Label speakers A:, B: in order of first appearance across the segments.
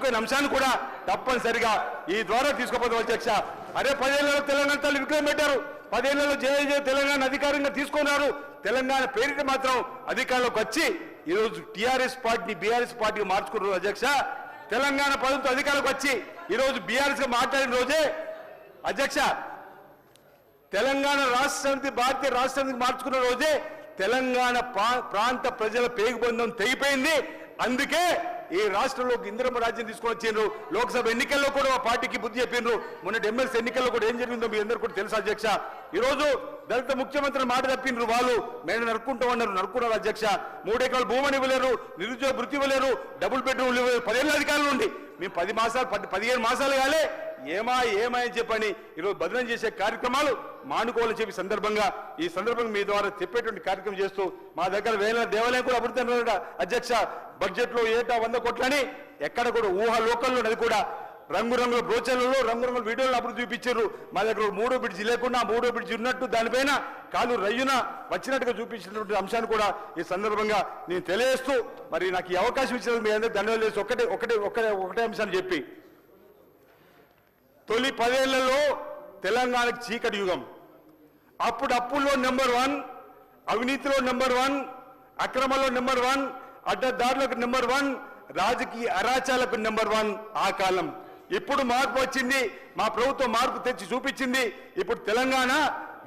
A: కోల్పోయిన అంశాన్ని కూడా తప్పనిసరిగా ఈ ద్వారా తీసుకుపోతాం అధ్యక్ష. అరే 10 ఏళ్లలో తెలంగాణ తల్లి విగ్రహం పెట్టారు, 10 ఏళ్లలో జయ తెలంగాణ అధికారంగా తీసుకున్నారు. తెలంగాణ పేరిట మాత్రం అధికారంలోకి వచ్చి ఈరోజు టీఆర్ఎస్ పార్టీ బీఆర్ఎస్ పార్టీకి మార్చుకున్నారు అధ్యక్ష. తెలంగాణ ప్రభుత్వం అధికారంలోకి వచ్చి ఈరోజు బీఆర్ఎస్ గా మాట్లాడిన రోజే అధ్యక్ష తెలంగాణ రాష్ట్ర సమితి భారతీయ రాష్ట్ర సమితికి మార్చుకున్న రోజే తెలంగాణ ప్రాంత ప్రజల పేగుబంధం తెగిపోయింది. అందుకే ఈ రాష్ట్రంలోకి ఇందిరమ్మ రాజ్యం తీసుకొని వచ్చిండ్రు. లోక్సభ ఎన్నికల్లో కూడా మా పార్టీకి బుద్ధి చెప్పిండ్రు. మొన్నటి ఎమ్మెల్సీ ఎన్నికల్లో కూడా ఏం జరిగిందో మీ అందరూ కూడా తెలుసు అధ్యక్ష. ఈరోజు దళిత ముఖ్యమంత్రి మాట తప్పిండ్రు. వాళ్ళు మేము నరుక్కుంటామన్నారు, నరుక్కున్నారు అధ్యక్ష. 3 ఎకరాలు భూమిని ఇవ్వలేరు, నిరుద్యోగ వృత్తి ఇవ్వలేరు, డబుల్ బెడ్రూమ్లు ఇవ్వలేరు. 10 ఏళ్ళ అధికారులు ఉండి మేము 10 మాసాలు 15 మాసాలు కాలే ఏమాయని చెప్పని ఈరోజు బదనం చేసే కార్యక్రమాలు మానుకోవాలని చెప్పి ఈ సందర్భంగా మీ ద్వారా చెప్పేటువంటి కార్యక్రమం చేస్తూ మా దగ్గర వేల దేవాలయం కూడా అభివృద్ధి అన్నారట అధ్యక్ష. బడ్జెట్ లో ఏటా 100 కోట్లని ఎక్కడ కూడా ఊహా లోకల్లో అది కూడా రంగురంగుల బ్రోచర్లలో రంగురంగుల వీడియోలు అభివృద్ధి చూపించారు. మా దగ్గర 3వ బ్రిడ్జి లేకుండా 3వ బ్రిడ్జి ఉన్నట్టు దానిపైన కాలు రయ్యున వచ్చినట్టుగా చూపించినటువంటి అంశాన్ని కూడా ఈ సందర్భంగా నేను తెలియజేస్తూ మరి నాకు ఈ అవకాశం ఇచ్చినందుకు మీ అందరికీ ధన్యవాదాలు చేసి ఒకటే అంశాన్ని చెప్పి తొలి 10 ఏళ్లలో తెలంగాణకు చీకటి యుగం. అప్పుడు అప్పుల్లో నెంబర్ 1, అవినీతిలో నెంబర్ 1, అక్రమంలో నెంబర్ 1, అడ్డదారులకు నెంబర్ 1, రాజకీయ అరాచాలకు నెంబర్ 1 ఆ కాలం. ఇప్పుడు మార్పు వచ్చింది, మా ప్రభుత్వం మార్పు తెచ్చి చూపించింది. ఇప్పుడు తెలంగాణ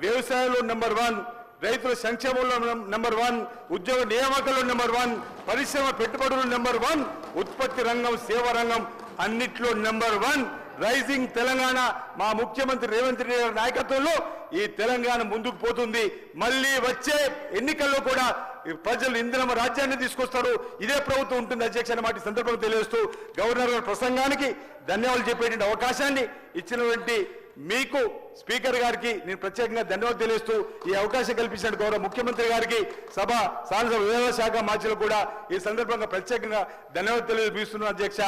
A: వ్యవసాయంలో నెంబర్ 1, రైతుల సంక్షేమంలో నెంబర్ 1, ఉద్యోగ నియామకాల్లో నెంబర్ 1, పరిశ్రమ పెట్టుబడులు నెంబర్ 1, ఉత్పత్తి రంగం సేవా రంగం అన్నిట్లో నెంబర్ 1. రైజింగ్ తెలంగాణ మా ముఖ్యమంత్రి రేవంత్ రెడ్డి గారి నాయకత్వంలో ఈ తెలంగాణ ముందుకు పోతుంది. మళ్ళీ వచ్చే ఎన్నికల్లో కూడా ప్రజలు ఇందిరమ్మ రాజ్యాన్ని తీసుకొస్తారు. ఇదే ప్రభుత్వం ఉంటుంది అధ్యక్ష అన్నమాట సందర్భంగా తెలియజేస్తూ గవర్నర్ గారి ప్రసంగానికి ధన్యవాదాలు చెప్పేటువంటి అవకాశాన్ని ఇచ్చినటువంటి మీకు స్పీకర్ గారికి నేను ప్రత్యేకంగా ధన్యవాదాలు తెలియజేస్తూ ఈ అవకాశం కల్పించిన గౌరవ ముఖ్యమంత్రి గారికి సభ సాంసద విధాన శాఖ మార్చులకు కూడా ఈ సందర్భంగా ప్రత్యేకంగా ధన్యవాదాలు తెలియజేస్తున్నాను అధ్యక్ష.